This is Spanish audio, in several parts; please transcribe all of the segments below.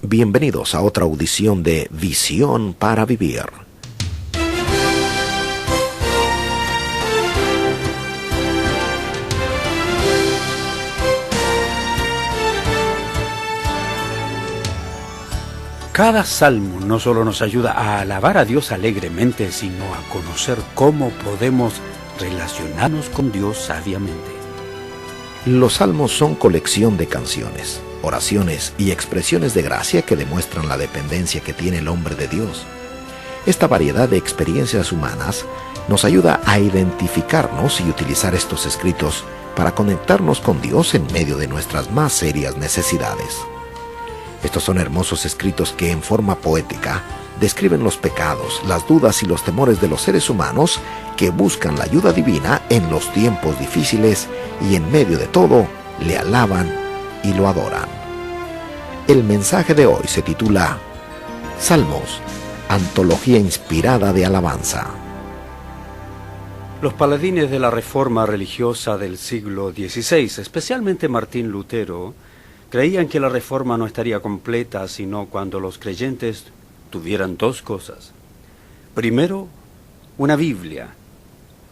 Bienvenidos a otra audición de Visión para Vivir. Cada salmo no solo nos ayuda a alabar a Dios alegremente, sino a conocer cómo podemos relacionarnos con Dios sabiamente. Los salmos son colección de canciones, oraciones y expresiones de gracia que demuestran la dependencia que tiene el hombre de Dios. Esta variedad de experiencias humanas nos ayuda a identificarnos y utilizar estos escritos para conectarnos con Dios en medio de nuestras más serias necesidades. Estos son hermosos escritos que en forma poética describen los pecados, las dudas y los temores de los seres humanos que buscan la ayuda divina en los tiempos difíciles y en medio de todo le alaban y lo adoran. El mensaje de hoy se titula Salmos, antología inspirada de alabanza. Los paladines de la reforma religiosa del siglo XVI, especialmente Martín Lutero, creían que la reforma no estaría completa sino cuando los creyentes tuvieran dos cosas. Primero, una Biblia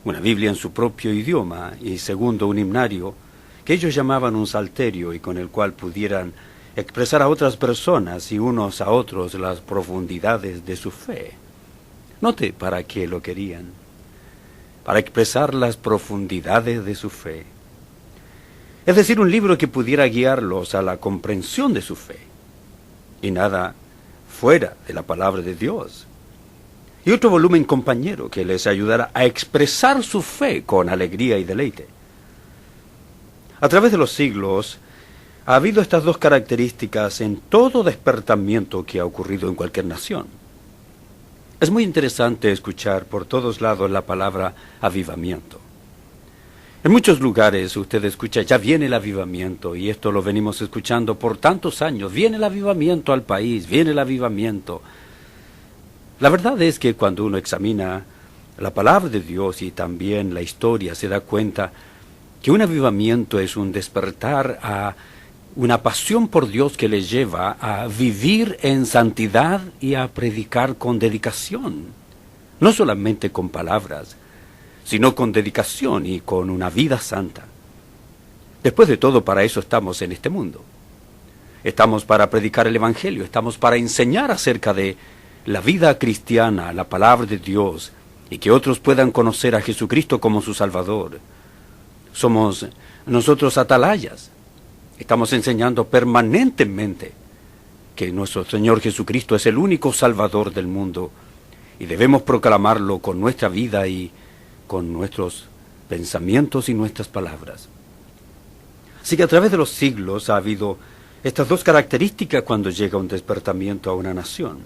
en su propio idioma, y segundo, un himnario, que ellos llamaban un salterio y con el cual pudieran expresar a otras personas y unos a otros las profundidades de su fe. Note para qué lo querían: para expresar las profundidades de su fe. Es decir, un libro que pudiera guiarlos a la comprensión de su fe, y nada fuera de la palabra de Dios. Y otro volumen compañero que les ayudara a expresar su fe con alegría y deleite. A través de los siglos ha habido estas dos características en todo despertamiento que ha ocurrido en cualquier nación. Es muy interesante escuchar por todos lados la palabra avivamiento. En muchos lugares usted escucha, ya viene el avivamiento, y esto lo venimos escuchando por tantos años. Viene el avivamiento al país, viene el avivamiento. La verdad es que cuando uno examina la palabra de Dios y también la historia, se da cuenta que un avivamiento es un despertar a una pasión por Dios que les lleva a vivir en santidad y a predicar con dedicación, no solamente con palabras, sino con dedicación y con una vida santa. Después de todo, para eso estamos en este mundo. Estamos para predicar el Evangelio, estamos para enseñar acerca de la vida cristiana, la palabra de Dios, y que otros puedan conocer a Jesucristo como su Salvador. Somos nosotros atalayas. Estamos enseñando permanentemente que nuestro Señor Jesucristo es el único Salvador del mundo, y debemos proclamarlo con nuestra vida y con nuestros pensamientos y nuestras palabras. Así que a través de los siglos ha habido estas dos características cuando llega un despertamiento a una nación.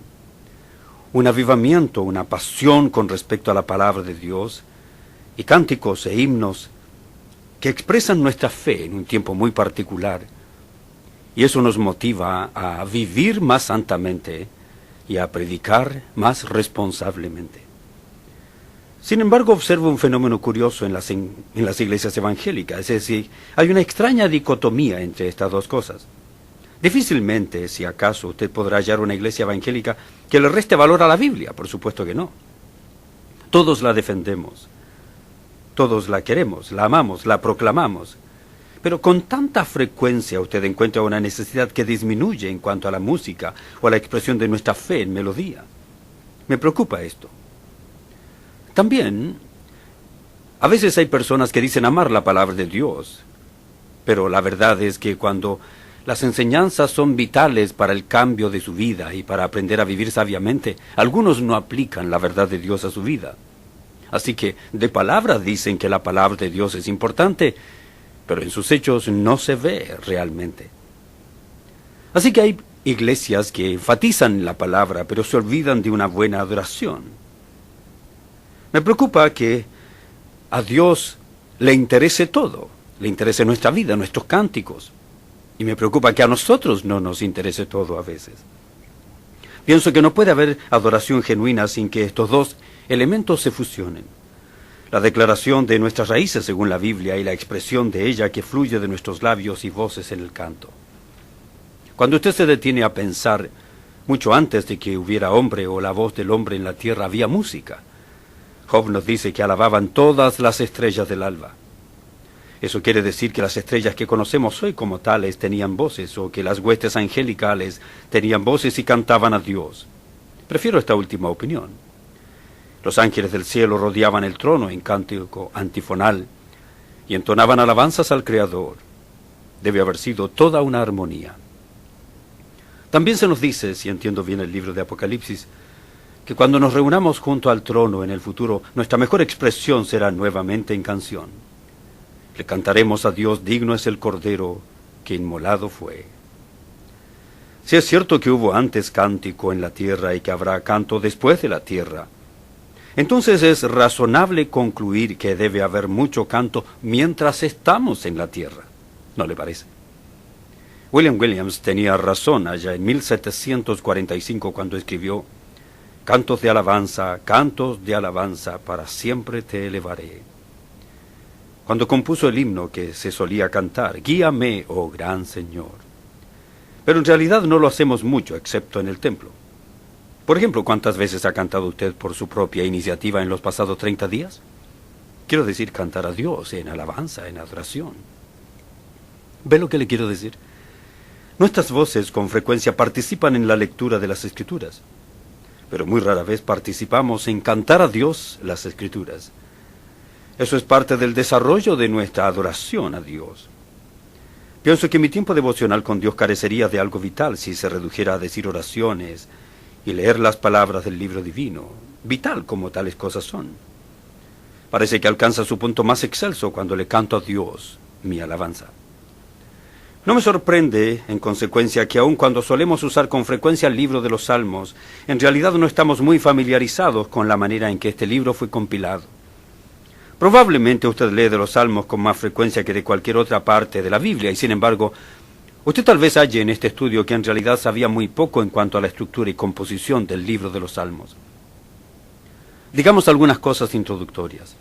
Un avivamiento, una pasión con respecto a la palabra de Dios, y cánticos e himnos que expresan nuestra fe en un tiempo muy particular. Y eso nos motiva a vivir más santamente y a predicar más responsablemente. Sin embargo, observo un fenómeno curioso en las iglesias evangélicas, es decir, hay una extraña dicotomía entre estas dos cosas. Difícilmente, si acaso, usted podrá hallar una iglesia evangélica que le reste valor a la Biblia, por supuesto que no. Todos la defendemos, todos la queremos, la amamos, la proclamamos, pero con tanta frecuencia usted encuentra una necesidad que disminuye en cuanto a la música o a la expresión de nuestra fe en melodía. Me preocupa esto. También, a veces hay personas que dicen amar la palabra de Dios, pero la verdad es que cuando las enseñanzas son vitales para el cambio de su vida y para aprender a vivir sabiamente, algunos no aplican la verdad de Dios a su vida. Así que de palabra dicen que la palabra de Dios es importante, pero en sus hechos no se ve realmente. Así que hay iglesias que enfatizan la palabra, pero se olvidan de una buena adoración. Me preocupa que a Dios le interese todo, le interese nuestra vida, nuestros cánticos. Y me preocupa que a nosotros no nos interese todo a veces. Pienso que no puede haber adoración genuina sin que estos dos elementos se fusionen. La declaración de nuestras raíces según la Biblia y la expresión de ella que fluye de nuestros labios y voces en el canto. Cuando usted se detiene a pensar, mucho antes de que hubiera hombre o la voz del hombre en la tierra había música. Job nos dice que alababan todas las estrellas del alba. Eso quiere decir que las estrellas que conocemos hoy como tales tenían voces, o que las huestes angelicales tenían voces y cantaban a Dios. Prefiero esta última opinión. Los ángeles del cielo rodeaban el trono en cántico antifonal y entonaban alabanzas al Creador. Debe haber sido toda una armonía. También se nos dice, si entiendo bien el libro de Apocalipsis, que cuando nos reunamos junto al trono en el futuro, nuestra mejor expresión será nuevamente en canción. Le cantaremos a Dios, digno es el Cordero que inmolado fue. Si es cierto que hubo antes cántico en la tierra y que habrá canto después de la tierra, entonces es razonable concluir que debe haber mucho canto mientras estamos en la tierra. ¿No le parece? William Williams tenía razón allá en 1745 cuando escribió: cantos de alabanza, para siempre te elevaré. Cuando compuso el himno que se solía cantar, guíame, oh gran Señor. Pero en realidad no lo hacemos mucho, excepto en el templo. Por ejemplo, ¿cuántas veces ha cantado usted por su propia iniciativa en los pasados 30 días? Quiero decir, cantar a Dios en alabanza, en adoración. ¿Ve lo que le quiero decir? Nuestras voces con frecuencia participan en la lectura de las Escrituras, pero muy rara vez participamos en cantar a Dios las Escrituras. Eso es parte del desarrollo de nuestra adoración a Dios. Pienso que mi tiempo devocional con Dios carecería de algo vital si se redujera a decir oraciones y leer las palabras del libro divino, vital como tales cosas son. Parece que alcanza su punto más excelso cuando le canto a Dios mi alabanza. No me sorprende, en consecuencia, que aun cuando solemos usar con frecuencia el libro de los Salmos, en realidad no estamos muy familiarizados con la manera en que este libro fue compilado. Probablemente usted lee de los Salmos con más frecuencia que de cualquier otra parte de la Biblia, y sin embargo, usted tal vez halle en este estudio que en realidad sabía muy poco en cuanto a la estructura y composición del libro de los Salmos. Digamos algunas cosas introductorias.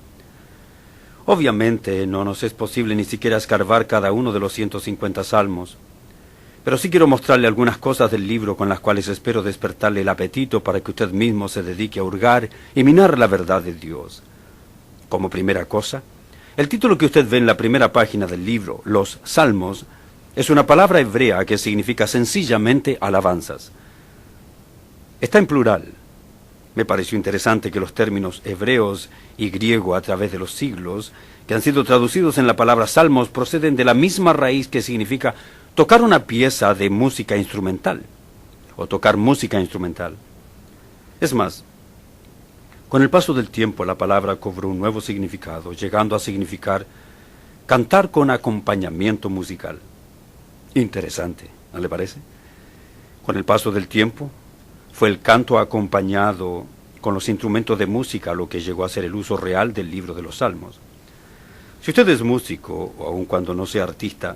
Obviamente no nos es posible ni siquiera escarbar cada uno de los 150 salmos, pero sí quiero mostrarle algunas cosas del libro con las cuales espero despertarle el apetito para que usted mismo se dedique a hurgar y minar la verdad de Dios. Como primera cosa, el título que usted ve en la primera página del libro, Los Salmos, es una palabra hebrea que significa sencillamente alabanzas. Está en plural. Me pareció interesante que los términos hebreos y griego a través de los siglos, que han sido traducidos en la palabra salmos, proceden de la misma raíz que significa tocar una pieza de música instrumental, o tocar música instrumental. Es más, con el paso del tiempo la palabra cobró un nuevo significado, llegando a significar cantar con acompañamiento musical. Interesante, ¿no le parece? Con el paso del tiempo, fue el canto acompañado con los instrumentos de música lo que llegó a ser el uso real del libro de los Salmos. Si usted es músico, o aun cuando no sea artista,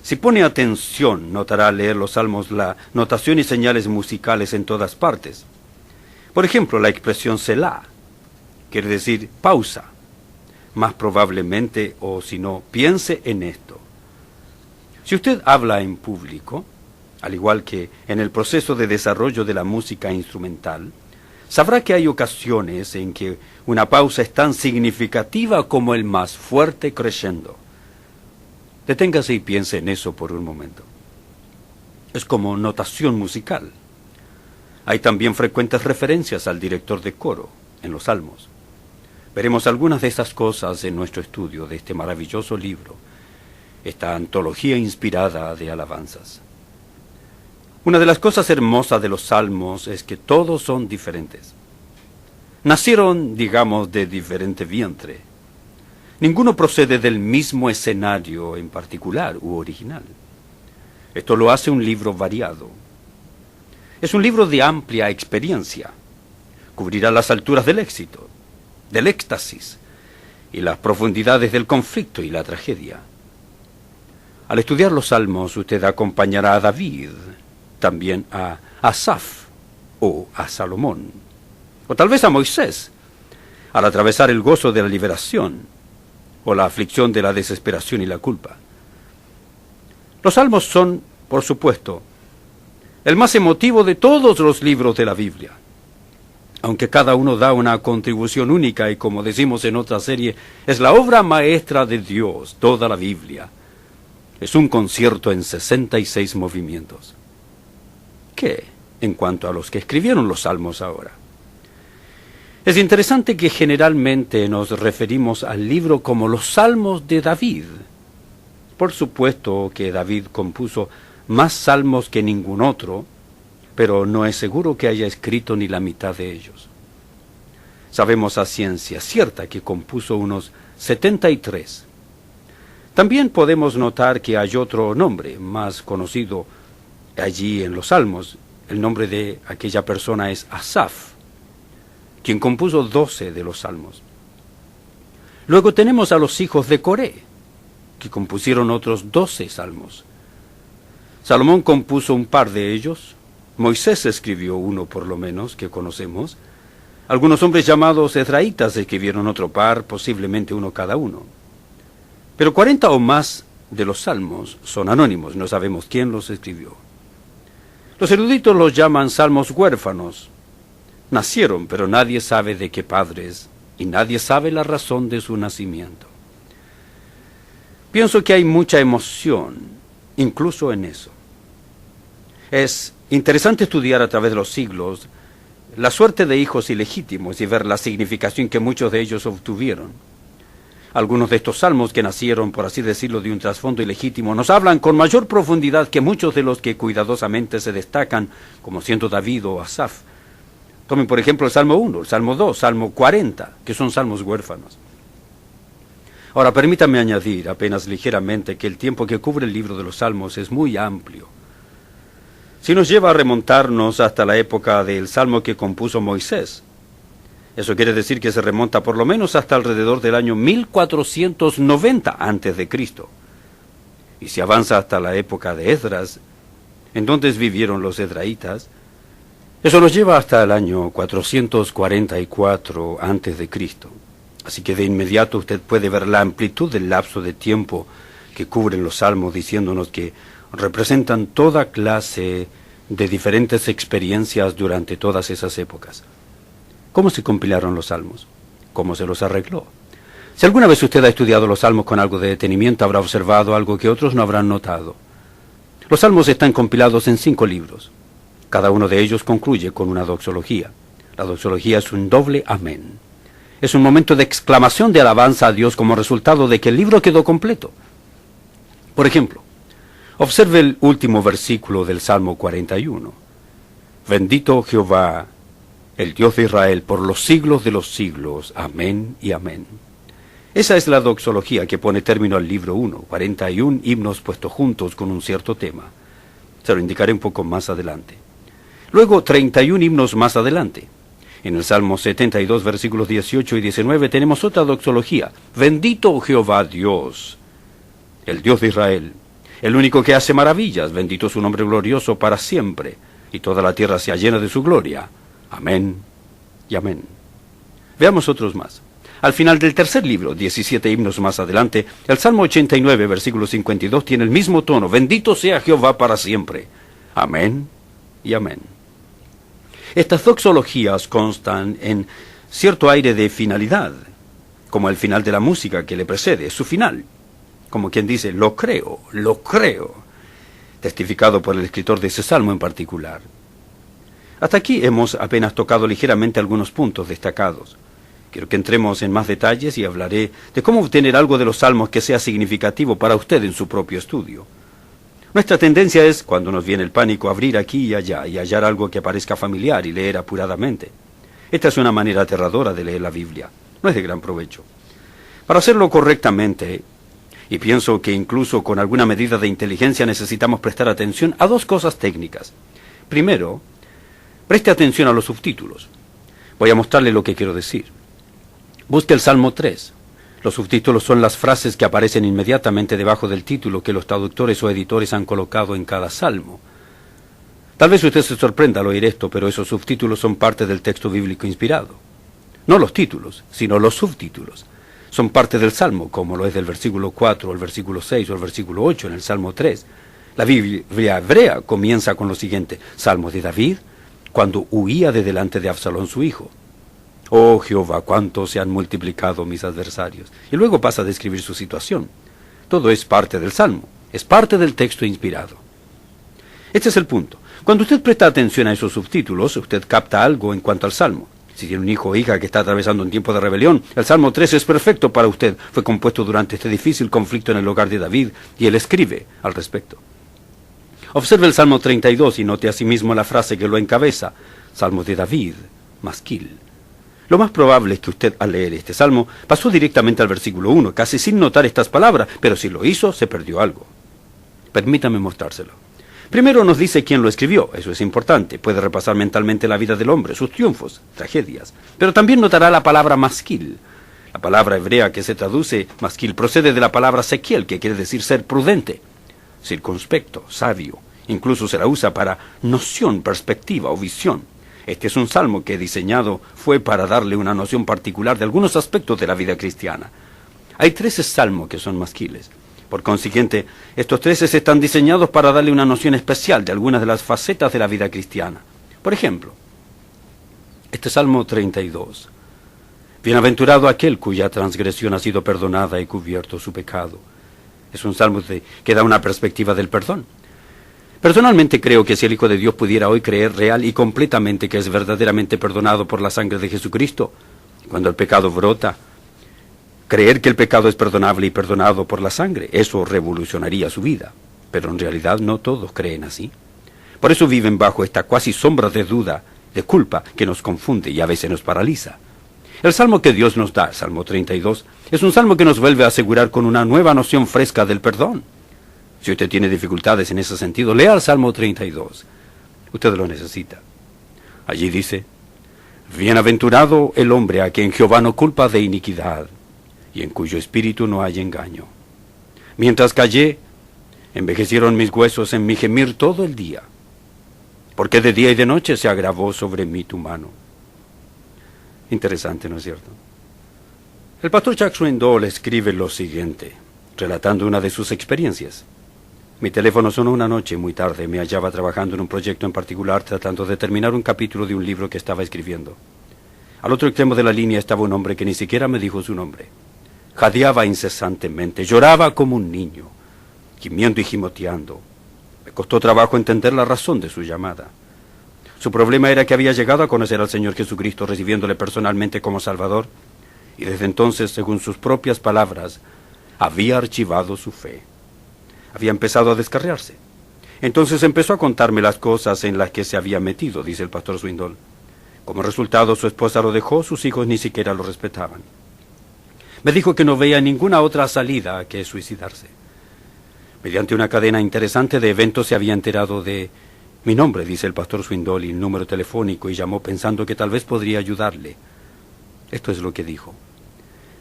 si pone atención, notará al leer los Salmos la notación y señales musicales en todas partes. Por ejemplo, la expresión Selah, quiere decir pausa. Más probablemente, o si no, piense en esto. Si usted habla en público, al igual que en el proceso de desarrollo de la música instrumental, sabrá que hay ocasiones en que una pausa es tan significativa como el más fuerte crescendo. Deténgase y piense en eso por un momento. Es como notación musical. Hay también frecuentes referencias al director de coro en los Salmos. Veremos algunas de estas cosas en nuestro estudio de este maravilloso libro, esta antología inspirada de alabanzas. Una de las cosas hermosas de los Salmos es que todos son diferentes. Nacieron, digamos, de diferente vientre. Ninguno procede del mismo escenario en particular u original. Esto lo hace un libro variado. Es un libro de amplia experiencia. Cubrirá las alturas del éxito, del éxtasis y las profundidades del conflicto y la tragedia. Al estudiar los Salmos, usted acompañará a David, también a Asaf o a Salomón, o tal vez a Moisés, al atravesar el gozo de la liberación o la aflicción de la desesperación y la culpa. Los Salmos son, por supuesto, el más emotivo de todos los libros de la Biblia. Aunque cada uno da una contribución única y, como decimos en otra serie, es la obra maestra de Dios, toda la Biblia. Es un concierto en 66 movimientos. ¿Qué en cuanto a los que escribieron los salmos ahora? Es interesante que generalmente nos referimos al libro como los salmos de David. Por supuesto que David compuso más salmos que ningún otro, pero no es seguro que haya escrito ni la mitad de ellos. Sabemos a ciencia cierta que compuso unos 73. También podemos notar que hay otro nombre más conocido allí en los salmos. El nombre de aquella persona es Asaf, quien compuso 12 de los salmos. Luego tenemos a los hijos de Coré, que compusieron otros 12 salmos. Salomón compuso un par de ellos. Moisés escribió uno por lo menos, que conocemos. Algunos hombres llamados ezraítas escribieron otro par, posiblemente uno cada uno. Pero 40 o más de los salmos son anónimos, no sabemos quién los escribió. Los eruditos los llaman salmos huérfanos. Nacieron, pero nadie sabe de qué padres, y nadie sabe la razón de su nacimiento. Pienso que hay mucha emoción, incluso en eso. Es interesante estudiar a través de los siglos la suerte de hijos ilegítimos y ver la significación que muchos de ellos obtuvieron. Algunos de estos salmos que nacieron, por así decirlo, de un trasfondo ilegítimo, nos hablan con mayor profundidad que muchos de los que cuidadosamente se destacan, como siendo David o Asaf. Tomen, por ejemplo, el Salmo 1, el Salmo 2, Salmo 40, que son salmos huérfanos. Ahora, permítanme añadir, apenas ligeramente, que el tiempo que cubre el libro de los Salmos es muy amplio. Si nos lleva a remontarnos hasta la época del Salmo que compuso Moisés, eso quiere decir que se remonta por lo menos hasta alrededor del año 1490 a.C. Y si avanza hasta la época de Esdras, en donde vivieron los ezraítas, eso nos lleva hasta el año 444 a.C. Así que de inmediato usted puede ver la amplitud del lapso de tiempo que cubren los salmos, diciéndonos que representan toda clase de diferentes experiencias durante todas esas épocas. ¿Cómo se compilaron los salmos? ¿Cómo se los arregló? Si alguna vez usted ha estudiado los salmos con algo de detenimiento, habrá observado algo que otros no habrán notado. Los salmos están compilados en 5 libros. Cada uno de ellos concluye con una doxología. La doxología es un doble amén. Es un momento de exclamación de alabanza a Dios como resultado de que el libro quedó completo. Por ejemplo, observe el último versículo del Salmo 41. Bendito Jehová, el Dios de Israel, por los siglos de los siglos. Amén y amén. Esa es la doxología que pone término al libro 1, 41 himnos puestos juntos con un cierto tema. Se lo indicaré un poco más adelante. Luego, 31 himnos más adelante. En el Salmo 72, versículos 18 y 19, tenemos otra doxología. Bendito Jehová Dios, el Dios de Israel, el único que hace maravillas. Bendito su nombre glorioso para siempre, y toda la tierra sea llena de su gloria. Amén y amén. Veamos otros más. Al final del tercer libro, 17 himnos más adelante, el Salmo 89, versículo 52, tiene el mismo tono. Bendito sea Jehová para siempre. Amén y amén. Estas doxologías constan en cierto aire de finalidad, como el final de la música que le precede, su final. Como quien dice, lo creo, testificado por el escritor de ese salmo en particular. Hasta aquí hemos apenas tocado ligeramente algunos puntos destacados. Quiero que entremos en más detalles y hablaré de cómo obtener algo de los salmos que sea significativo para usted en su propio estudio. Nuestra tendencia es, cuando nos viene el pánico, abrir aquí y allá y hallar algo que parezca familiar y leer apuradamente. Esta es una manera aterradora de leer la Biblia. No es de gran provecho. Para hacerlo correctamente, y pienso que incluso con alguna medida de inteligencia necesitamos prestar atención a 2 cosas técnicas. Primero, preste atención a los subtítulos. Voy a mostrarle lo que quiero decir. Busque el Salmo 3. Los subtítulos son las frases que aparecen inmediatamente debajo del título que los traductores o editores han colocado en cada salmo. Tal vez usted se sorprenda al oír esto, pero esos subtítulos son parte del texto bíblico inspirado. No los títulos, sino los subtítulos. Son parte del salmo, como lo es del versículo 4, el versículo 6 o el versículo 8 en el Salmo 3. La Biblia hebrea comienza con lo siguiente: Salmo de David, cuando huía de delante de Absalón su hijo. Oh Jehová, cuánto se han multiplicado mis adversarios. Y luego pasa a describir su situación. Todo es parte del Salmo, es parte del texto inspirado. Este es el punto. Cuando usted presta atención a esos subtítulos, usted capta algo en cuanto al Salmo. Si tiene un hijo o hija que está atravesando un tiempo de rebelión, el Salmo 3 es perfecto para usted. Fue compuesto durante este difícil conflicto en el hogar de David, y él escribe al respecto. Observe el Salmo 32 y note asimismo la frase que lo encabeza: Salmo de David, masquil. Lo más probable es que usted, al leer este salmo, pasó directamente al versículo 1, casi sin notar estas palabras, pero si lo hizo, se perdió algo. Permítame mostrárselo. Primero nos dice quién lo escribió, eso es importante. Puede repasar mentalmente la vida del hombre, sus triunfos, tragedias. Pero también notará la palabra masquil. La palabra hebrea que se traduce masquil procede de la palabra sequiel, que quiere decir ser prudente, circunspecto, sabio. Incluso se la usa para noción, perspectiva o visión. Este es un salmo que diseñado fue para darle una noción particular de algunos aspectos de la vida cristiana. Hay 13 salmos que son masquiles. Por consiguiente, estos 13 están diseñados para darle una noción especial de algunas de las facetas de la vida cristiana. Por ejemplo, este Salmo 32. Bienaventurado aquel cuya transgresión ha sido perdonada y cubierto su pecado. Es un salmo que da una perspectiva del perdón. Personalmente creo que si el Hijo de Dios pudiera hoy creer real y completamente que es verdaderamente perdonado por la sangre de Jesucristo, cuando el pecado brota, creer que el pecado es perdonable y perdonado por la sangre, eso revolucionaría su vida. Pero en realidad no todos creen así. Por eso viven bajo esta cuasi sombra de duda, de culpa, que nos confunde y a veces nos paraliza. El salmo que Dios nos da, Salmo 32, es un salmo que nos vuelve a asegurar con una nueva noción fresca del perdón. Si usted tiene dificultades en ese sentido, lea el Salmo 32. Usted lo necesita. Allí dice: Bienaventurado el hombre a quien Jehová no culpa de iniquidad, y en cuyo espíritu no hay engaño. Mientras callé, envejecieron mis huesos en mi gemir todo el día, porque de día y de noche se agravó sobre mí tu mano. Interesante, ¿no es cierto? El pastor Chuck Swindoll escribe lo siguiente, relatando una de sus experiencias. Mi teléfono sonó una noche muy tarde. Me hallaba trabajando en un proyecto en particular, tratando de terminar un capítulo de un libro que estaba escribiendo. Al otro extremo de la línea estaba un hombre que ni siquiera me dijo su nombre. Jadeaba incesantemente, lloraba como un niño, gimiendo y gimoteando. Me costó trabajo entender la razón de su llamada. Su problema era que había llegado a conocer al Señor Jesucristo, recibiéndole personalmente como Salvador, y desde entonces, según sus propias palabras, había archivado su fe. Había empezado a descarriarse. Entonces empezó a contarme las cosas en las que se había metido, dice el pastor Swindoll. Como resultado, su esposa lo dejó, sus hijos ni siquiera lo respetaban. Me dijo que no veía ninguna otra salida que suicidarse. Mediante una cadena interesante de eventos se había enterado de mi nombre, dice el pastor Swindoll, y el número telefónico, y llamó pensando que tal vez podría ayudarle. Esto es lo que dijo.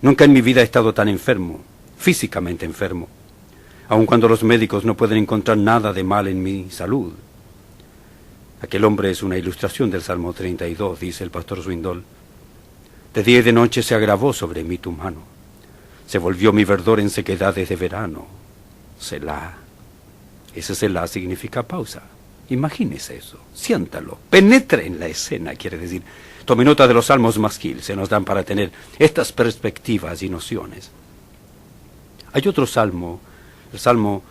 Nunca en mi vida he estado tan enfermo, físicamente enfermo, aun cuando los médicos no pueden encontrar nada de mal en mi salud. Aquel hombre es una ilustración del Salmo 32, dice el pastor Swindoll. De día y de noche se agravó sobre mí tu mano. Se volvió mi verdor en sequedades de verano. Selah. Ese Selah significa pausa. Imagínese eso, siéntalo, penetre en la escena, quiere decir. Tome nota de los salmos masquil, se nos dan para tener estas perspectivas y nociones. Hay otro salmo, el Salmo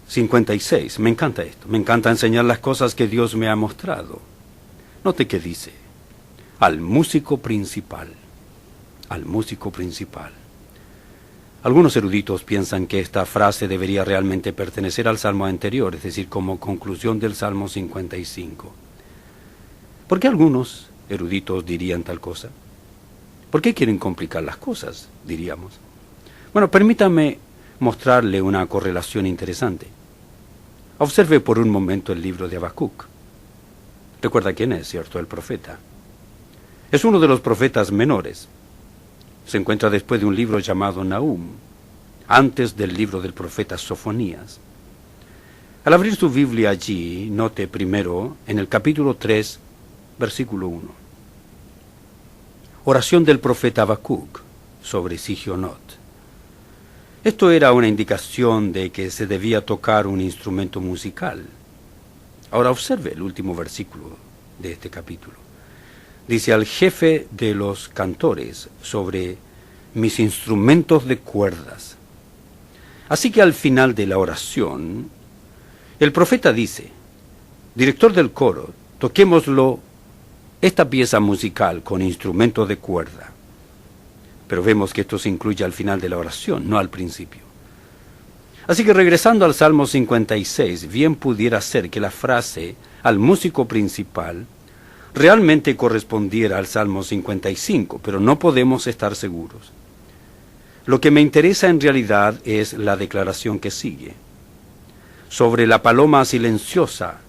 56, me encanta esto, me encanta enseñar las cosas que Dios me ha mostrado. Note que dice, al músico principal, al músico principal. Algunos eruditos piensan que esta frase debería realmente pertenecer al salmo anterior, es decir, como conclusión del Salmo 55. ¿Por qué algunos eruditos dirían tal cosa? ¿Por qué quieren complicar las cosas, diríamos? Bueno, permítame mostrarle una correlación interesante. Observe por un momento el libro de Habacuc. Recuerda quién es, ¿cierto? El profeta. Es uno de los profetas menores. Se encuentra después de un libro llamado Nahum, antes del libro del profeta Sofonías. Al abrir su Biblia allí, note primero en el capítulo 3, versículo 1. Oración del profeta Habacuc sobre Sigionot. Esto era una indicación de que se debía tocar un instrumento musical. Ahora observe el último versículo de este capítulo. Dice: al jefe de los cantores sobre mis instrumentos de cuerdas. Así que al final de la oración, el profeta dice: director del coro, toquémoslo esta pieza musical con instrumentos de cuerda. Pero vemos que esto se incluye al final de la oración, no al principio. Así que regresando al Salmo 56, bien pudiera ser que la frase al músico principal realmente correspondiera al Salmo 55, pero no podemos estar seguros. Lo que me interesa en realidad es la declaración que sigue. Sobre la paloma silenciosa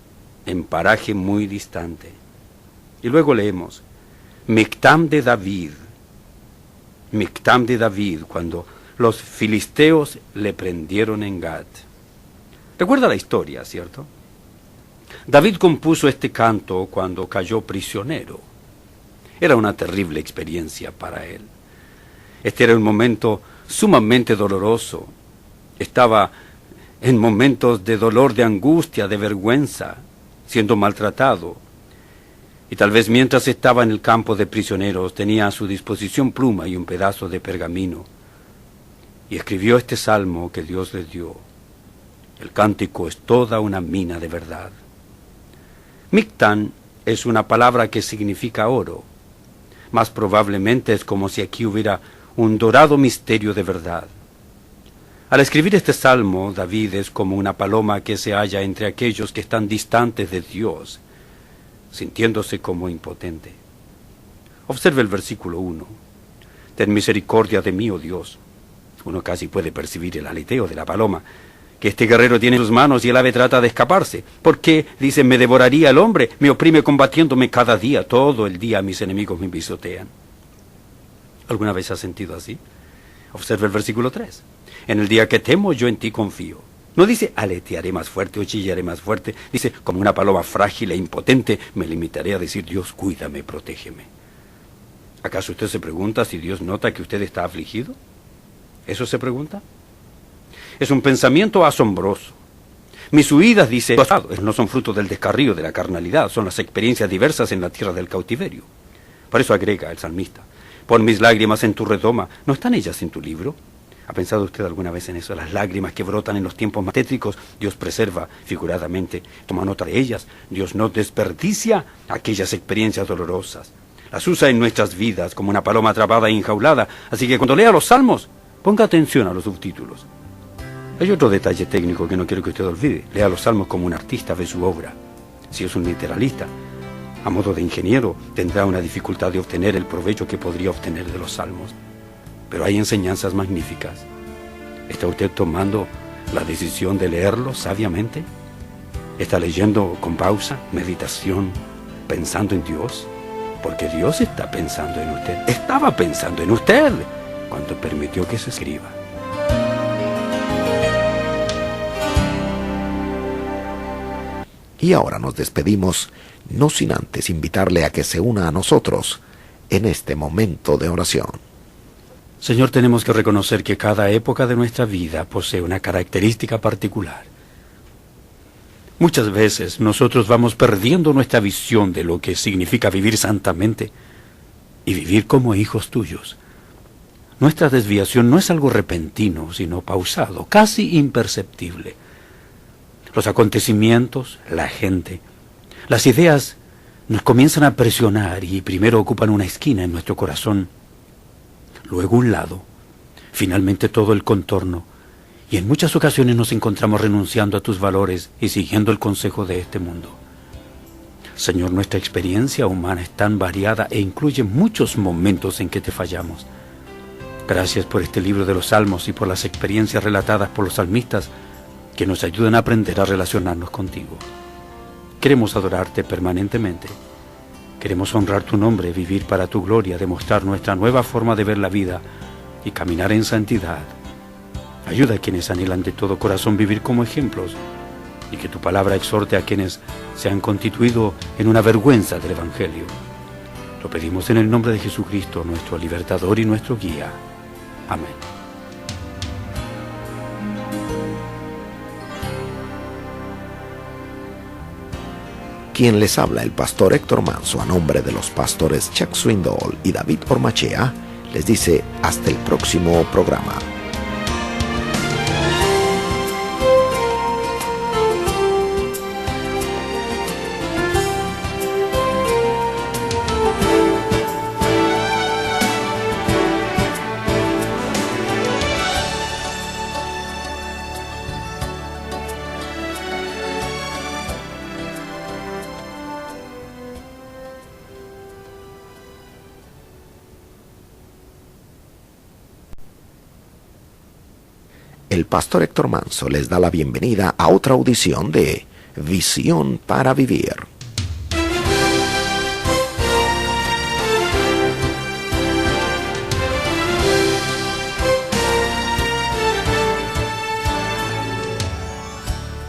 en paraje muy distante. Y luego leemos: Mictam de David, cuando los filisteos le prendieron en Gat. Recuerda la historia, ¿cierto? David compuso este canto cuando cayó prisionero. Era una terrible experiencia para él. Este era un momento sumamente doloroso. Estaba en momentos de dolor, de angustia, de vergüenza, siendo maltratado. Y tal vez mientras estaba en el campo de prisioneros tenía a su disposición pluma y un pedazo de pergamino. Y escribió este salmo que Dios le dio. El cántico es toda una mina de verdad. Mictán es una palabra que significa oro. Más probablemente es como si aquí hubiera un dorado misterio de verdad. Al escribir este salmo, David es como una paloma que se halla entre aquellos que están distantes de Dios, sintiéndose como impotente. Observe el versículo 1. Ten misericordia de mí, oh Dios. Uno casi puede percibir el aleteo de la paloma, que este guerrero tiene en sus manos y el ave trata de escaparse. Porque, dice, me devoraría el hombre, me oprime combatiéndome cada día, todo el día mis enemigos me pisotean. ¿Alguna vez has sentido así? Observe el versículo 3. En el día que temo, yo en ti confío. No dice, aletearé más fuerte o chillaré más fuerte. Dice, como una paloma frágil e impotente, me limitaré a decir, Dios, cuídame, protégeme. ¿Acaso usted se pregunta si Dios nota que usted está afligido? ¿Eso se pregunta? Es un pensamiento asombroso. Mis huidas, dice, no son fruto del descarrío de la carnalidad, son las experiencias diversas en la tierra del cautiverio. Por eso agrega el salmista, pon mis lágrimas en tu redoma, ¿no están ellas en tu libro? ¿Ha pensado usted alguna vez en eso? Las lágrimas que brotan en los tiempos más tétricos, Dios preserva figuradamente, toma nota de ellas. Dios no desperdicia aquellas experiencias dolorosas. Las usa en nuestras vidas como una paloma atrapada e enjaulada. Así que cuando lea los salmos, ponga atención a los subtítulos. Hay otro detalle técnico que no quiero que usted olvide. Lea los salmos como un artista ve su obra. Si es un literalista, a modo de ingeniero, tendrá una dificultad de obtener el provecho que podría obtener de los salmos. Pero hay enseñanzas magníficas. ¿Está usted tomando la decisión de leerlos sabiamente? ¿Está leyendo con pausa, meditación, pensando en Dios? Porque Dios está pensando en usted. Estaba pensando en usted cuando permitió que se escriba. Y ahora nos despedimos, no sin antes invitarle a que se una a nosotros en este momento de oración. Señor, tenemos que reconocer que cada época de nuestra vida posee una característica particular. Muchas veces nosotros vamos perdiendo nuestra visión de lo que significa vivir santamente y vivir como hijos tuyos. Nuestra desviación no es algo repentino, sino pausado, casi imperceptible. Los acontecimientos, la gente, las ideas nos comienzan a presionar y primero ocupan una esquina en nuestro corazón, luego un lado, finalmente todo el contorno, y en muchas ocasiones nos encontramos renunciando a tus valores y siguiendo el consejo de este mundo. Señor, nuestra experiencia humana es tan variada e incluye muchos momentos en que te fallamos. Gracias por este libro de los Salmos y por las experiencias relatadas por los salmistas que nos ayudan a aprender a relacionarnos contigo. Queremos adorarte permanentemente. Queremos honrar tu nombre, vivir para tu gloria, demostrar nuestra nueva forma de ver la vida y caminar en santidad. Ayuda a quienes anhelan de todo corazón vivir como ejemplos y que tu palabra exhorte a quienes se han constituido en una vergüenza del Evangelio. Lo pedimos en el nombre de Jesucristo, nuestro libertador y nuestro guía. Amén. Quien les habla, el pastor Héctor Manso, a nombre de los pastores Chuck Swindoll y David Ormachea, les dice hasta el próximo programa. El pastor Héctor Manso les da la bienvenida a otra audición de Visión para Vivir.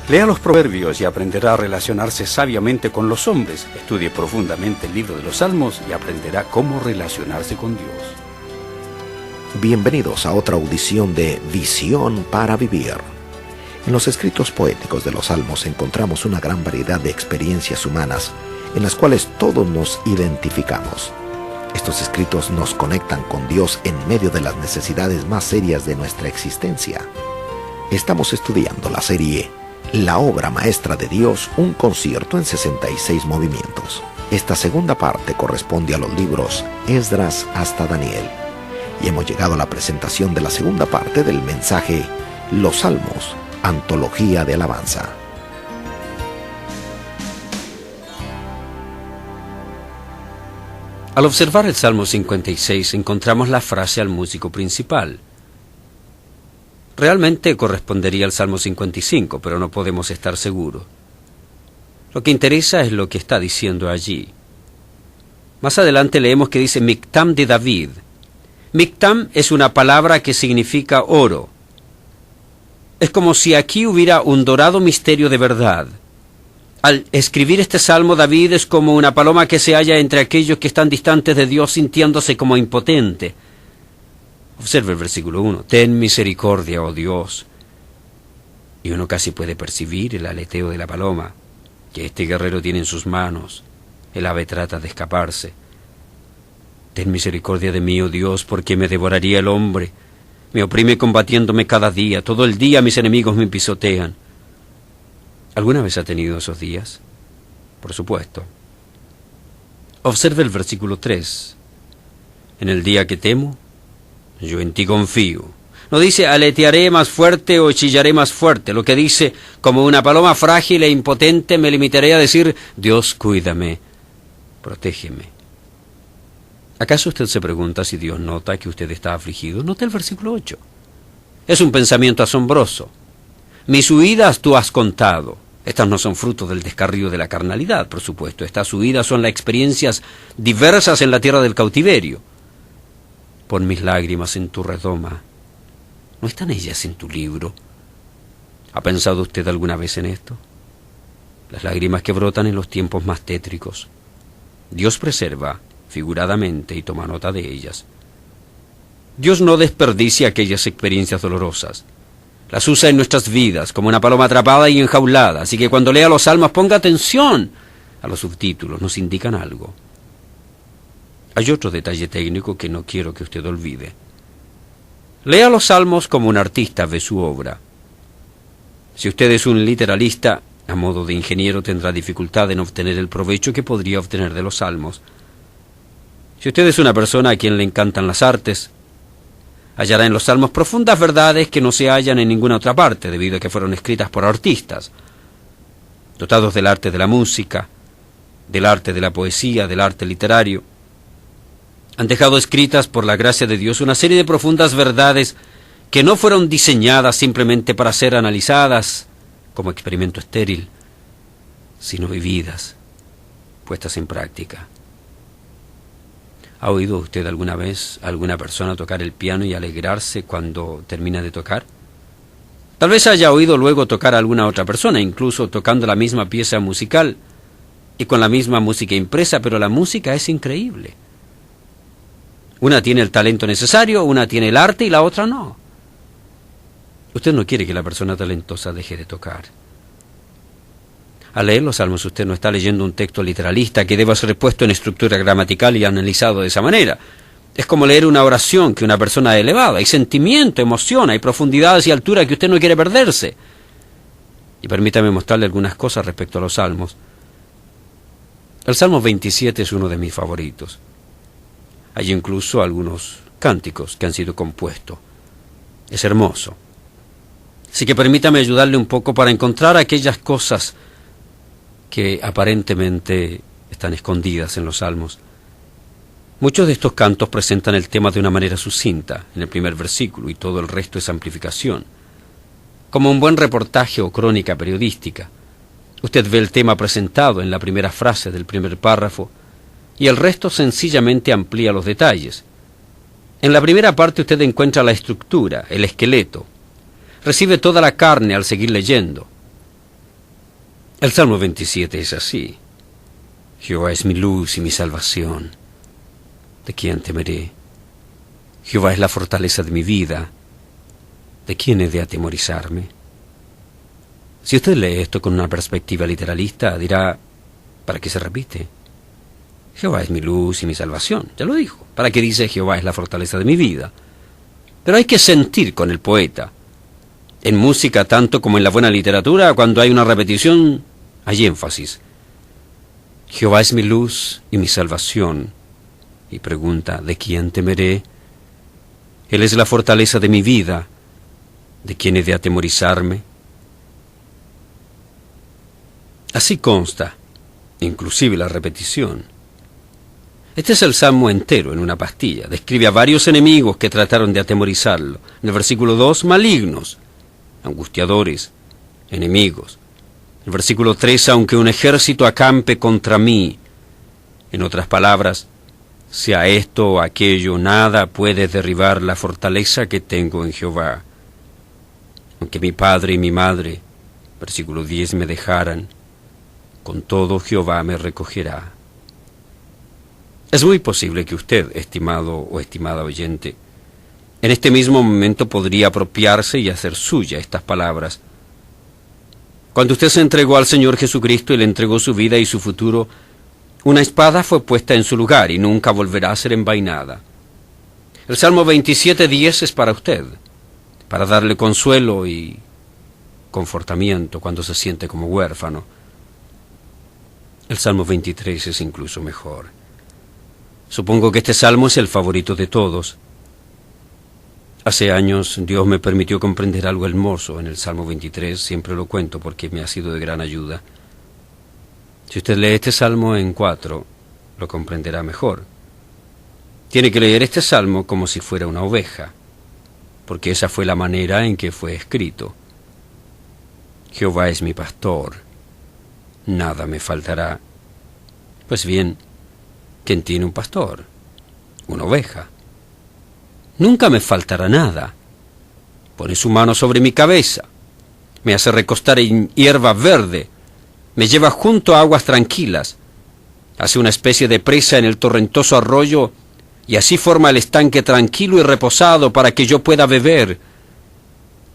Lea los proverbios y aprenderá a relacionarse sabiamente con los hombres. Estudie profundamente el libro de los Salmos y aprenderá cómo relacionarse con Dios. Bienvenidos a otra audición de Visión para Vivir. En los escritos poéticos de los Salmos encontramos una gran variedad de experiencias humanas en las cuales todos nos identificamos. Estos escritos nos conectan con Dios en medio de las necesidades más serias de nuestra existencia. Estamos estudiando la serie La obra maestra de Dios, un concierto en 66 movimientos. Esta segunda parte corresponde a los libros Esdras hasta Daniel. Y hemos llegado a la presentación de la segunda parte del mensaje Los Salmos, antología de alabanza. Al observar el Salmo 56 encontramos la frase al músico principal. Realmente correspondería al Salmo 55, pero no podemos estar seguros. Lo que interesa es lo que está diciendo allí. Más adelante leemos que dice Mictam de David. Mictam es una palabra que significa oro. Es como si aquí hubiera un dorado misterio de verdad. Al escribir este salmo, David es como una paloma que se halla entre aquellos que están distantes de Dios, sintiéndose como impotente. Observe el versículo 1. Ten misericordia, oh Dios. Y uno casi puede percibir el aleteo de la paloma que este guerrero tiene en sus manos. El ave trata de escaparse. Ten misericordia de mí, oh Dios, porque me devoraría el hombre. Me oprime combatiéndome cada día. Todo el día mis enemigos me pisotean. ¿Alguna vez ha tenido esos días? Por supuesto. Observe el versículo 3. En el día que temo, yo en ti confío. No dice aletearé más fuerte o chillaré más fuerte. Lo que dice, como una paloma frágil e impotente, me limitaré a decir, Dios, cuídame, protégeme. ¿Acaso usted se pregunta si Dios nota que usted está afligido? Nota el versículo 8. Es un pensamiento asombroso. Mis huidas tú has contado. Estas no son fruto del descarrío de la carnalidad, por supuesto. Estas huidas son las experiencias diversas en la tierra del cautiverio. Pon mis lágrimas en tu redoma. ¿No están ellas en tu libro? ¿Ha pensado usted alguna vez en esto? Las lágrimas que brotan en los tiempos más tétricos. Dios preserva figuradamente y toma nota de ellas. Dios no desperdicia aquellas experiencias dolorosas. Las usa en nuestras vidas como una paloma atrapada y enjaulada. Así que cuando lea los salmos ponga atención a los subtítulos, nos indican algo. Hay otro detalle técnico que no quiero que usted olvide. Lea los salmos como un artista ve su obra. Si usted es un literalista, a modo de ingeniero tendrá dificultad en obtener el provecho que podría obtener de los salmos. Si usted es una persona a quien le encantan las artes, hallará en los salmos profundas verdades que no se hallan en ninguna otra parte, debido a que fueron escritas por artistas, dotados del arte de la música, del arte de la poesía, del arte literario. Han dejado escritas por la gracia de Dios una serie de profundas verdades que no fueron diseñadas simplemente para ser analizadas como experimento estéril, sino vividas, puestas en práctica. ¿Ha oído usted alguna vez a alguna persona tocar el piano y alegrarse cuando termina de tocar? Tal vez haya oído luego tocar a alguna otra persona, incluso tocando la misma pieza musical y con la misma música impresa, pero la música es increíble. Una tiene el talento necesario, una tiene el arte y la otra no. Usted no quiere que la persona talentosa deje de tocar. Al leer los salmos usted no está leyendo un texto literalista que deba ser puesto en estructura gramatical y analizado de esa manera. Es como leer una oración que una persona ha elevado. Hay sentimiento, emoción, hay profundidades y altura que usted no quiere perderse. Y permítame mostrarle algunas cosas respecto a los salmos. El Salmo 27 es uno de mis favoritos. Hay incluso algunos cánticos que han sido compuestos. Es hermoso. Así que permítame ayudarle un poco para encontrar aquellas cosas que aparentemente están escondidas en los salmos. Muchos de estos cantos presentan el tema de una manera sucinta, en el primer versículo, y todo el resto es amplificación. Como un buen reportaje o crónica periodística. Usted ve el tema presentado en la primera frase del primer párrafo, y el resto sencillamente amplía los detalles. En la primera parte usted encuentra la estructura, el esqueleto. Recibe toda la carne al seguir leyendo. El Salmo 27 es así. Jehová es mi luz y mi salvación. ¿De quién temeré? Jehová es la fortaleza de mi vida. ¿De quién he de atemorizarme? Si usted lee esto con una perspectiva literalista, dirá, ¿para qué se repite? Jehová es mi luz y mi salvación. Ya lo dijo. ¿Para qué dice Jehová es la fortaleza de mi vida? Pero hay que sentir con el poeta. En música, tanto como en la buena literatura, cuando hay una repetición, hay énfasis. Jehová es mi luz y mi salvación. Y pregunta, ¿de quién temeré? Él es la fortaleza de mi vida. ¿De quién he de atemorizarme? Así consta, inclusive la repetición. Este es el salmo entero en una pastilla. Describe a varios enemigos que trataron de atemorizarlo. En el versículo 2, malignos, angustiadores, enemigos. En el versículo 3, aunque un ejército acampe contra mí. En otras palabras, sea esto o aquello, nada puede derribar la fortaleza que tengo en Jehová. Aunque mi padre y mi madre, versículo 10, me dejaran, con todo Jehová me recogerá. Es muy posible que usted, estimado o estimada oyente, en este mismo momento podría apropiarse y hacer suya estas palabras. Cuando usted se entregó al Señor Jesucristo y le entregó su vida y su futuro, una espada fue puesta en su lugar y nunca volverá a ser envainada. El Salmo 27:10 es para usted, para darle consuelo y confortamiento cuando se siente como huérfano. El Salmo 23 es incluso mejor. Supongo que este salmo es el favorito de todos. Hace años Dios me permitió comprender algo hermoso en el Salmo 23, siempre lo cuento porque me ha sido de gran ayuda. Si usted lee este salmo en 4, lo comprenderá mejor. Tiene que leer este salmo como si fuera una oveja, porque esa fue la manera en que fue escrito. Jehová es mi pastor, nada me faltará. Pues bien, ¿quién tiene un pastor? Una oveja. Nunca me faltará nada. Pone su mano sobre mi cabeza, me hace recostar en hierba verde, me lleva junto a aguas tranquilas, hace una especie de presa en el torrentoso arroyo, y así forma el estanque tranquilo y reposado para que yo pueda beber,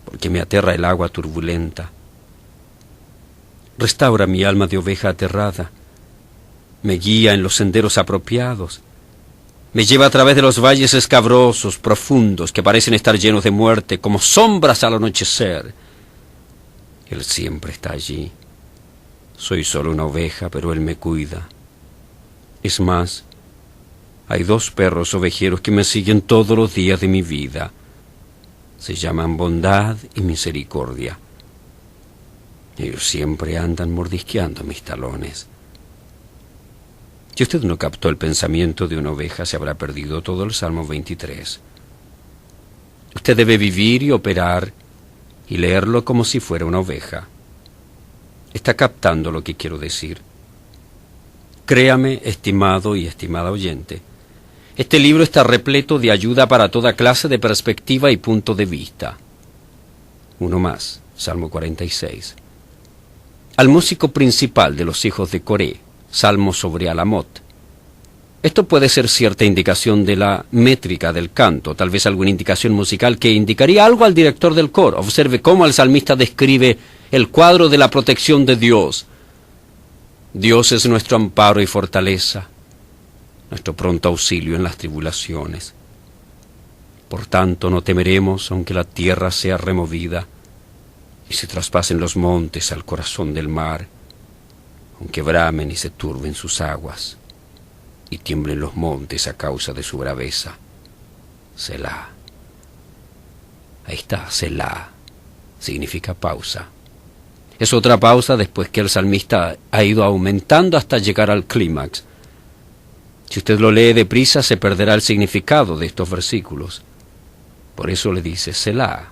porque me aterra el agua turbulenta. Restaura mi alma de oveja aterrada, me guía en los senderos apropiados, me lleva a través de los valles escabrosos, profundos, que parecen estar llenos de muerte, como sombras al anochecer. Él siempre está allí. Soy solo una oveja, pero Él me cuida. Es más, hay 2 perros ovejeros que me siguen todos los días de mi vida. Se llaman Bondad y Misericordia. Ellos siempre andan mordisqueando mis talones. Si usted no captó el pensamiento de una oveja, se habrá perdido todo el Salmo 23. Usted debe vivir y operar y leerlo como si fuera una oveja. ¿Está captando lo que quiero decir? Créame, estimado y estimada oyente, este libro está repleto de ayuda para toda clase de perspectiva y punto de vista. Uno más, Salmo 46. Al músico principal de los hijos de Coré, Salmo sobre Alamot. Esto puede ser cierta indicación de la métrica del canto, tal vez alguna indicación musical que indicaría algo al director del coro. Observe cómo el salmista describe el cuadro de la protección de Dios. Dios es nuestro amparo y fortaleza, nuestro pronto auxilio en las tribulaciones. Por tanto, no temeremos aunque la tierra sea removida y se traspasen los montes al corazón del mar, aunque bramen y se turben sus aguas y tiemblen los montes a causa de su braveza. Selah. Ahí está, Selah. Significa pausa. Es otra pausa después que el salmista ha ido aumentando hasta llegar al clímax. Si usted lo lee deprisa, se perderá el significado de estos versículos. Por eso le dice Selah.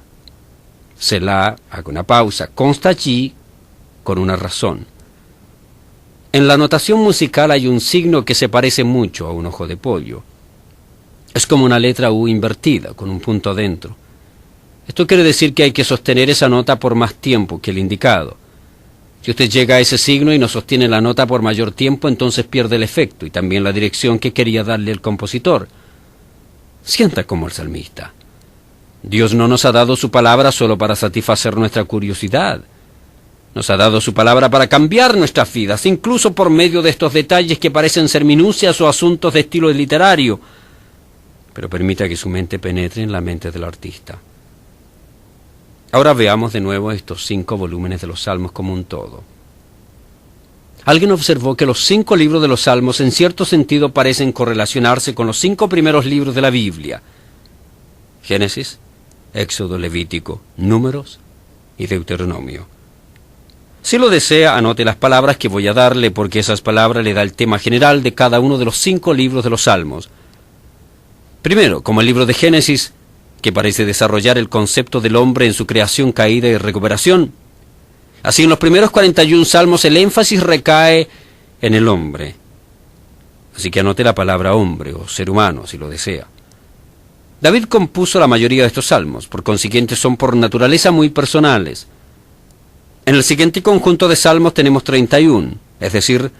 Selah, haga una pausa, consta allí con una razón. En la notación musical hay un signo que se parece mucho a un ojo de pollo. Es como una letra U invertida, con un punto adentro. Esto quiere decir que hay que sostener esa nota por más tiempo que el indicado. Si usted llega a ese signo y no sostiene la nota por mayor tiempo, entonces pierde el efecto y también la dirección que quería darle el compositor. Sienta como el salmista. Dios no nos ha dado su palabra solo para satisfacer nuestra curiosidad. Nos ha dado su palabra para cambiar nuestras vidas, incluso por medio de estos detalles que parecen ser minucias o asuntos de estilo literario. Pero permita que su mente penetre en la mente del artista. Ahora veamos de nuevo estos 5 volúmenes de los Salmos como un todo. Alguien observó que los 5 libros de los Salmos en cierto sentido parecen correlacionarse con los 5 primeros libros de la Biblia: Génesis, Éxodo, Levítico, Números y Deuteronomio. Si lo desea, anote las palabras que voy a darle, porque esas palabras le da el tema general de cada uno de los 5 libros de los Salmos. Primero, como el libro de Génesis, que parece desarrollar el concepto del hombre en su creación, caída y recuperación. Así, en los primeros 41 salmos el énfasis recae en el hombre. Así que anote la palabra hombre o ser humano, si lo desea. David compuso la mayoría de estos salmos, por consiguiente son por naturaleza muy personales. En el siguiente conjunto de salmos tenemos 31, es decir,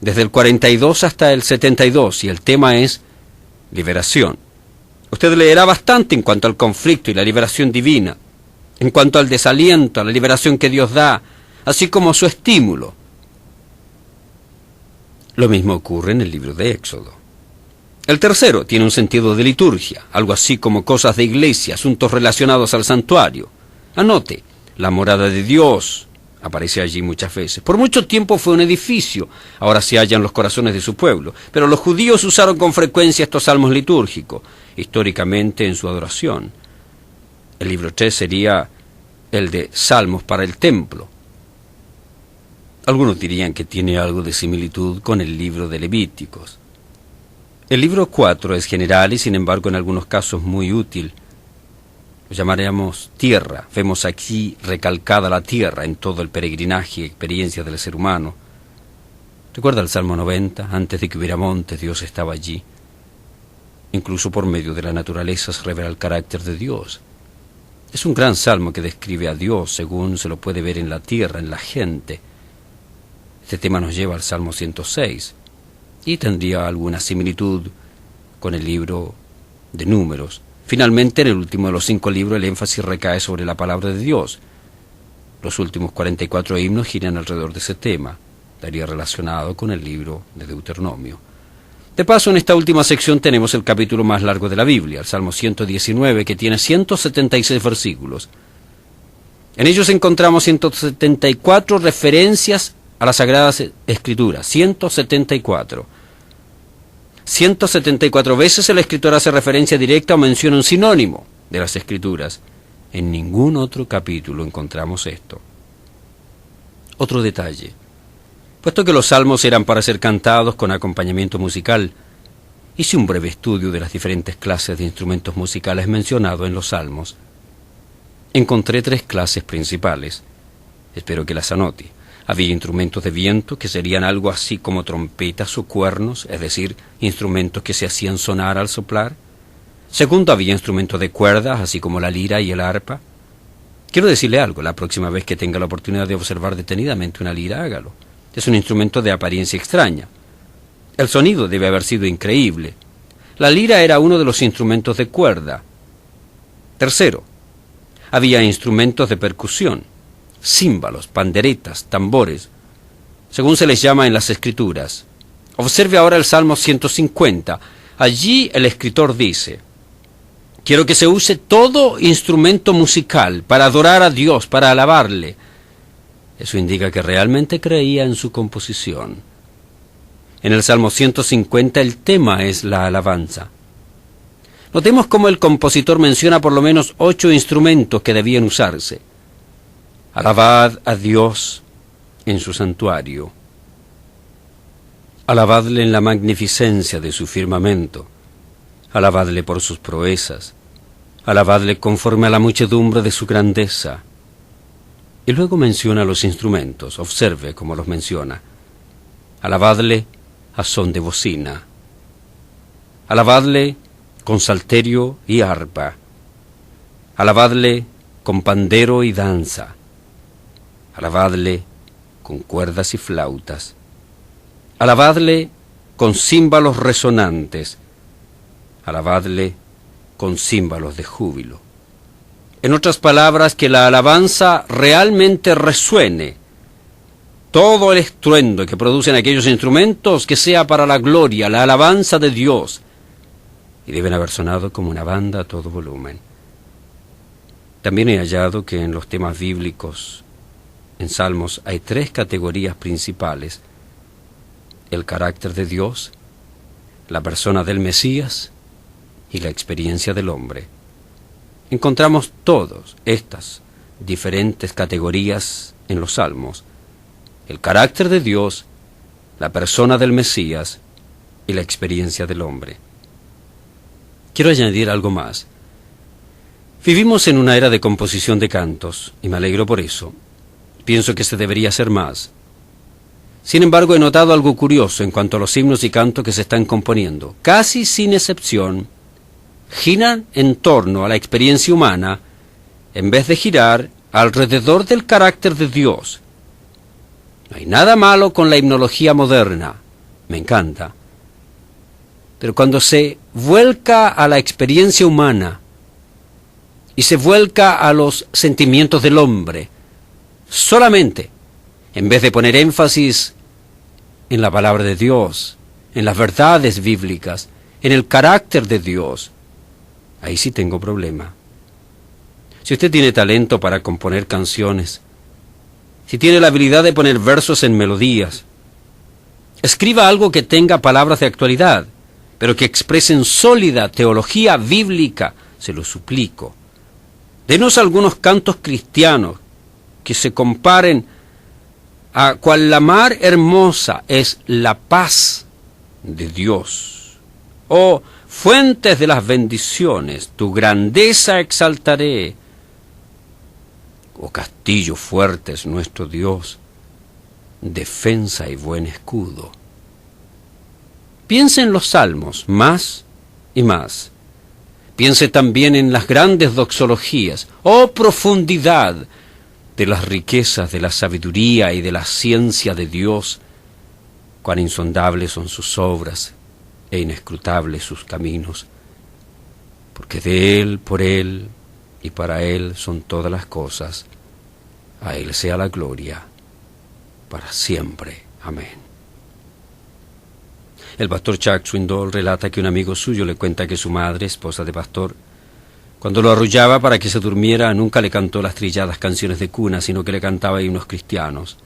desde el 42 hasta el 72, y el tema es liberación. Usted leerá bastante en cuanto al conflicto y la liberación divina, en cuanto al desaliento, a la liberación que Dios da, así como su estímulo. Lo mismo ocurre en el libro de Éxodo. El tercero tiene un sentido de liturgia, algo así como cosas de iglesia, asuntos relacionados al santuario. Anote, la morada de Dios aparece allí muchas veces. Por mucho tiempo fue un edificio, ahora se halla en los corazones de su pueblo, pero los judíos usaron con frecuencia estos salmos litúrgicos, históricamente en su adoración. El libro 3 sería el de Salmos para el templo. Algunos dirían que tiene algo de similitud con el libro de Levíticos. El libro 4 es general y sin embargo en algunos casos muy útil. Lo llamaremos tierra. Vemos aquí recalcada la tierra en todo el peregrinaje y experiencia del ser humano. ¿Recuerda el Salmo 90? Antes de que hubiera montes, Dios estaba allí. Incluso por medio de la naturaleza se revela el carácter de Dios. Es un gran salmo que describe a Dios según se lo puede ver en la tierra, en la gente. Este tema nos lleva al Salmo 106 y tendría alguna similitud con el libro de Números. Finalmente, en el último de los 5 libros, el énfasis recae sobre la palabra de Dios. Los últimos 44 himnos giran alrededor de ese tema. Estaría relacionado con el libro de Deuteronomio. De paso, en esta última sección tenemos el capítulo más largo de la Biblia, el Salmo 119, que tiene 176 versículos. En ellos encontramos 174 referencias a las Sagradas Escrituras, 174. 174 veces el escritor hace referencia directa o menciona un sinónimo de las Escrituras. En ningún otro capítulo encontramos esto. Otro detalle. Puesto que los salmos eran para ser cantados con acompañamiento musical, hice un breve estudio de las diferentes clases de instrumentos musicales mencionados en los salmos. Encontré 3 clases principales. Espero que las anote. Había instrumentos de viento, que serían algo así como trompetas o cuernos, es decir, instrumentos que se hacían sonar al soplar. Segundo, había instrumentos de cuerdas, así como la lira y el arpa. Quiero decirle algo, la próxima vez que tenga la oportunidad de observar detenidamente una lira, hágalo. Es un instrumento de apariencia extraña. El sonido debe haber sido increíble. La lira era uno de los instrumentos de cuerda. Tercero, había instrumentos de percusión, címbalos, panderetas, tambores. según se les llama en las Escrituras. Observe ahora el Salmo 150. Allí el escritor dice: quiero que se use todo instrumento musical para adorar a Dios, para alabarle. Eso indica que realmente creía en su composición. En el Salmo 150 el tema es la alabanza. Notemos cómo el compositor menciona por lo menos 8 instrumentos que debían usarse. Alabad a Dios en su santuario. Alabadle en la magnificencia de su firmamento. Alabadle por sus proezas. Alabadle conforme a la muchedumbre de su grandeza. Y luego menciona los instrumentos. Observe cómo los menciona. Alabadle a son de bocina. Alabadle con salterio y arpa. Alabadle con pandero y danza. Alabadle con cuerdas y flautas. Alabadle con címbalos resonantes. Alabadle con címbalos de júbilo. En otras palabras, que la alabanza realmente resuene. Todo el estruendo que producen aquellos instrumentos, que sea para la gloria, la alabanza de Dios. Y deben haber sonado como una banda a todo volumen. También he hallado que en los temas bíblicos, en Salmos, hay 3 categorías principales: el carácter de Dios, la persona del Mesías y la experiencia del hombre. Encontramos todas estas diferentes categorías en los Salmos: el carácter de Dios, la persona del Mesías y la experiencia del hombre. Quiero añadir algo más. Vivimos en una era de composición de cantos, y me alegro por eso. Pienso que se debería hacer más. Sin embargo, he notado algo curioso en cuanto a los himnos y cantos que se están componiendo. Casi sin excepción, giran en torno a la experiencia humana en vez de girar alrededor del carácter de Dios. No hay nada malo con la himnología moderna, me encanta. Pero cuando se vuelca a la experiencia humana y se vuelca a los sentimientos del hombre, solamente, en vez de poner énfasis en la palabra de Dios, en las verdades bíblicas, en el carácter de Dios, ahí sí tengo problema. Si usted tiene talento para componer canciones, si tiene la habilidad de poner versos en melodías, escriba algo que tenga palabras de actualidad, pero que expresen sólida teología bíblica, se lo suplico. Denos algunos cantos cristianos que se comparen a cual la mar hermosa es la paz de Dios. Oh, fuentes de las bendiciones, tu grandeza exaltaré. Oh, castillo fuerte es nuestro Dios, defensa y buen escudo. Piense en los salmos más y más. Piense también en las grandes doxologías. Oh, profundidad de las riquezas de la sabiduría y de la ciencia de Dios. Cuán insondables son sus obras e inescrutables sus caminos. Porque de Él, por Él y para Él son todas las cosas. A Él sea la gloria para siempre. Amén. El pastor Chuck Swindoll relata que un amigo suyo le cuenta que su madre, esposa de pastor, cuando lo arrullaba para que se durmiera, nunca le cantó las trilladas canciones de cuna, sino que le cantaba himnos cristianos.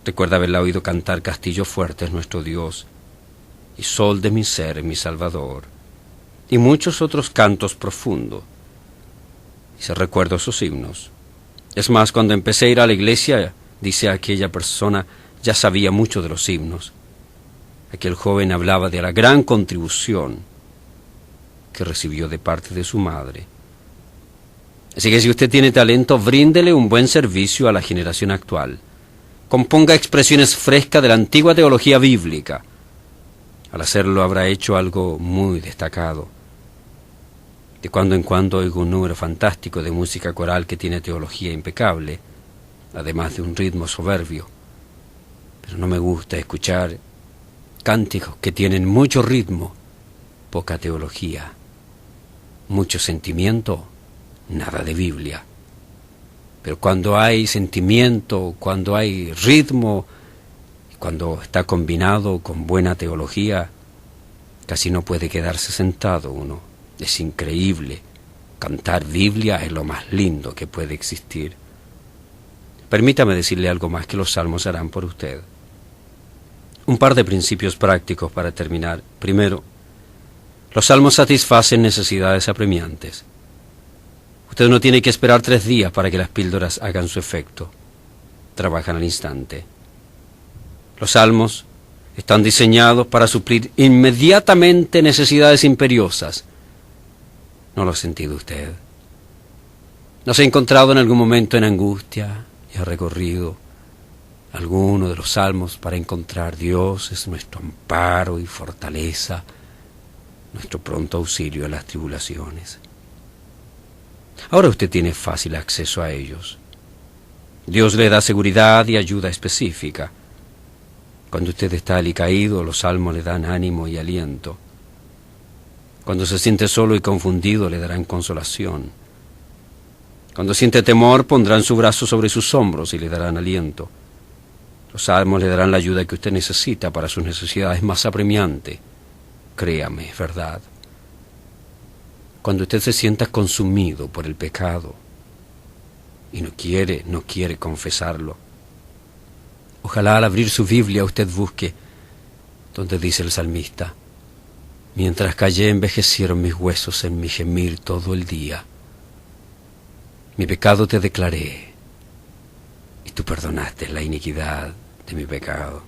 Recuerda haberla oído cantar Castillo fuerte es nuestro Dios, y Sol de mi ser, mi Salvador, y muchos otros cantos profundos. Y se recuerda esos himnos. Es más, cuando empecé a ir a la iglesia, dice aquella persona, ya sabía mucho de los himnos. Aquel joven hablaba de la gran contribución que recibió de parte de su madre. Así que si usted tiene talento, bríndele un buen servicio a la generación actual. Componga expresiones frescas de la antigua teología bíblica. Al hacerlo habrá hecho algo muy destacado. De cuando en cuando oigo un número fantástico de música coral que tiene teología impecable, además de un ritmo soberbio. Pero no me gusta escuchar cánticos que tienen mucho ritmo, poca teología, mucho sentimiento, nada de Biblia. Pero cuando hay sentimiento, cuando hay ritmo, cuando está combinado con buena teología, casi no puede quedarse sentado uno. Es increíble. Cantar Biblia es lo más lindo que puede existir. Permítame decirle algo más que los salmos harán por usted. Un par de principios prácticos para terminar. Primero, los salmos satisfacen necesidades apremiantes. Usted no tiene que esperar 3 días para que las píldoras hagan su efecto. Trabajan al instante. Los salmos están diseñados para suplir inmediatamente necesidades imperiosas. ¿No lo ha sentido usted? ¿No se ha encontrado en algún momento en angustia y ha recorrido alguno de los salmos para encontrar Dios es nuestro amparo y fortaleza, nuestro pronto auxilio en las tribulaciones? Ahora usted tiene fácil acceso a ellos. Dios le da seguridad y ayuda específica. Cuando usted está alicaído, los salmos le dan ánimo y aliento. Cuando se siente solo y confundido, le darán consolación. Cuando siente temor, pondrán su brazo sobre sus hombros y le darán aliento. Los salmos le darán la ayuda que usted necesita para sus necesidades más apremiantes. Créame, es verdad. Cuando usted se sienta consumido por el pecado y no quiere confesarlo, ojalá al abrir su Biblia usted busque donde dice el salmista: mientras callé envejecieron mis huesos en mi gemir todo el día. Mi pecado te declaré, y tú perdonaste la iniquidad de mi pecado.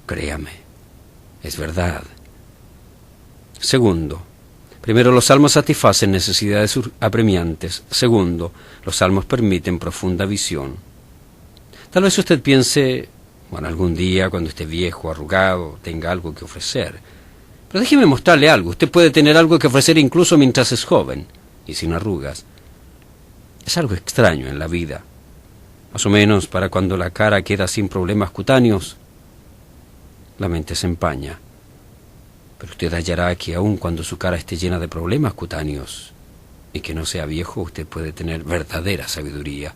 Créame, es verdad. Segundo, primero, los salmos satisfacen necesidades apremiantes. Segundo, los salmos permiten profunda visión. Tal vez usted piense, bueno, algún día cuando esté viejo, arrugado, tenga algo que ofrecer. Pero déjeme mostrarle algo. Usted puede tener algo que ofrecer incluso mientras es joven y sin arrugas. Es algo extraño en la vida. Más o menos para cuando la cara queda sin problemas cutáneos, la mente se empaña. Pero usted hallará que aun cuando su cara esté llena de problemas cutáneos y que no sea viejo, usted puede tener verdadera sabiduría.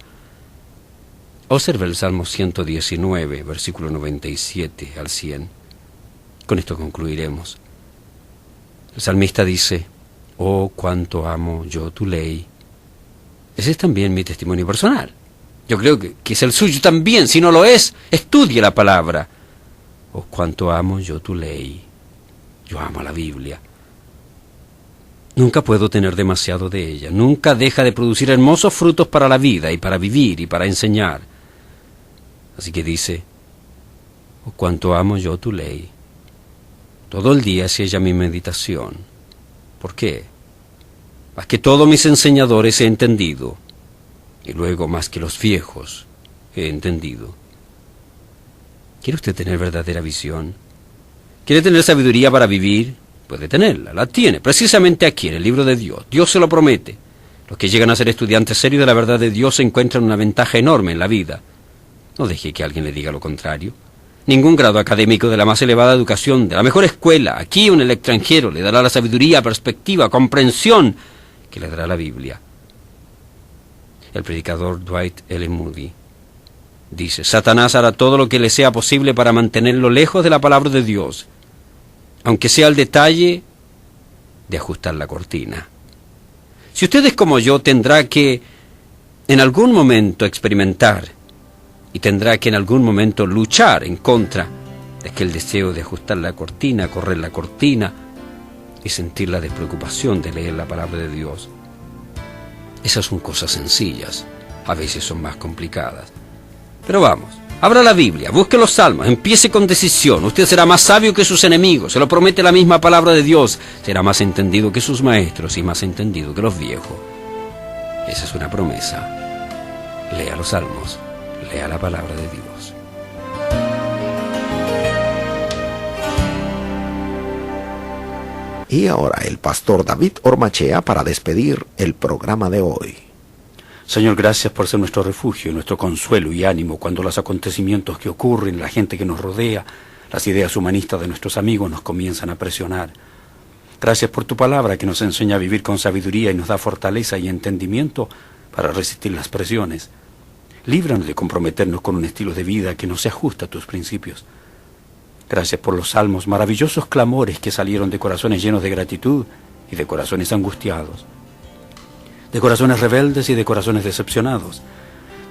Observe el Salmo 119, versículo 97 al 100. Con esto concluiremos. El salmista dice: oh, cuánto amo yo tu ley. Ese es también mi testimonio personal. Yo creo que es el suyo también. Si no lo es, estudie la palabra. Oh, cuánto amo yo tu ley. Yo amo la Biblia. Nunca puedo tener demasiado de ella. Nunca deja de producir hermosos frutos para la vida y para vivir y para enseñar. Así que dice: oh, cuánto amo yo tu ley. Todo el día es ella mi meditación. ¿Por qué? Más que todos mis enseñadores he entendido, y luego más que los viejos he entendido. ¿Quiere usted tener verdadera visión? ¿Quiere tener sabiduría para vivir? Puede tenerla, la tiene, precisamente aquí, en el libro de Dios. Dios se lo promete. Los que llegan a ser estudiantes serios de la verdad de Dios encuentran una ventaja enorme en la vida. No deje que alguien le diga lo contrario. Ningún grado académico de la más elevada educación, de la mejor escuela, aquí o en el extranjero, le dará la sabiduría, perspectiva, comprensión que le dará la Biblia. El predicador Dwight L. Moody dice: Satanás hará todo lo que le sea posible para mantenerlo lejos de la palabra de Dios, aunque sea el detalle de ajustar la cortina. Si usted es como yo, tendrá que en algún momento experimentar y tendrá que en algún momento luchar en contra de aquel deseo de ajustar la cortina, correr la cortina y sentir la despreocupación de leer la palabra de Dios. Esas son cosas sencillas, a veces son más complicadas. Pero vamos, abra la Biblia, busque los salmos, empiece con decisión. Usted será más sabio que sus enemigos, se lo promete la misma palabra de Dios. Será más entendido que sus maestros y más entendido que los viejos. Esa es una promesa. Lea los salmos, lea la palabra de Dios. Y ahora el pastor David Ormachea para despedir el programa de hoy. Señor, gracias por ser nuestro refugio, nuestro consuelo y ánimo cuando los acontecimientos que ocurren, la gente que nos rodea, las ideas humanistas de nuestros amigos nos comienzan a presionar. Gracias por tu palabra que nos enseña a vivir con sabiduría y nos da fortaleza y entendimiento para resistir las presiones. Líbranos de comprometernos con un estilo de vida que no se ajusta a tus principios. Gracias por los salmos, maravillosos clamores que salieron de corazones llenos de gratitud y de corazones angustiados, de corazones rebeldes y de corazones decepcionados,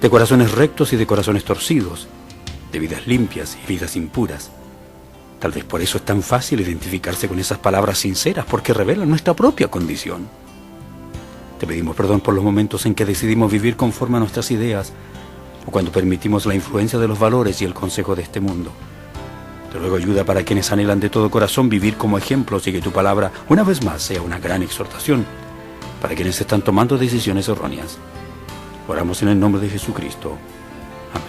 de corazones rectos y de corazones torcidos, de vidas limpias y vidas impuras. Tal vez por eso es tan fácil identificarse con esas palabras sinceras, porque revelan nuestra propia condición. Te pedimos perdón por los momentos en que decidimos vivir conforme a nuestras ideas, o cuando permitimos la influencia de los valores y el consejo de este mundo. Te ruego ayuda para quienes anhelan de todo corazón vivir como ejemplos y que tu palabra, una vez más, sea una gran exhortación para quienes están tomando decisiones erróneas. Oramos en el nombre de Jesucristo. Amén.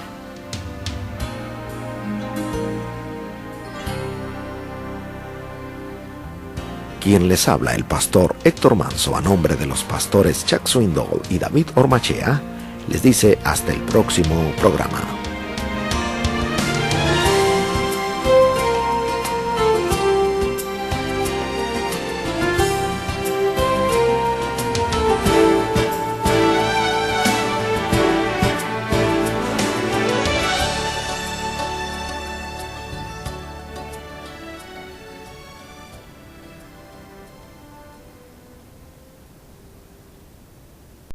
Quien les habla, el pastor Héctor Manso, a nombre de los pastores Chuck Swindoll y David Ormachea, les dice hasta el próximo programa.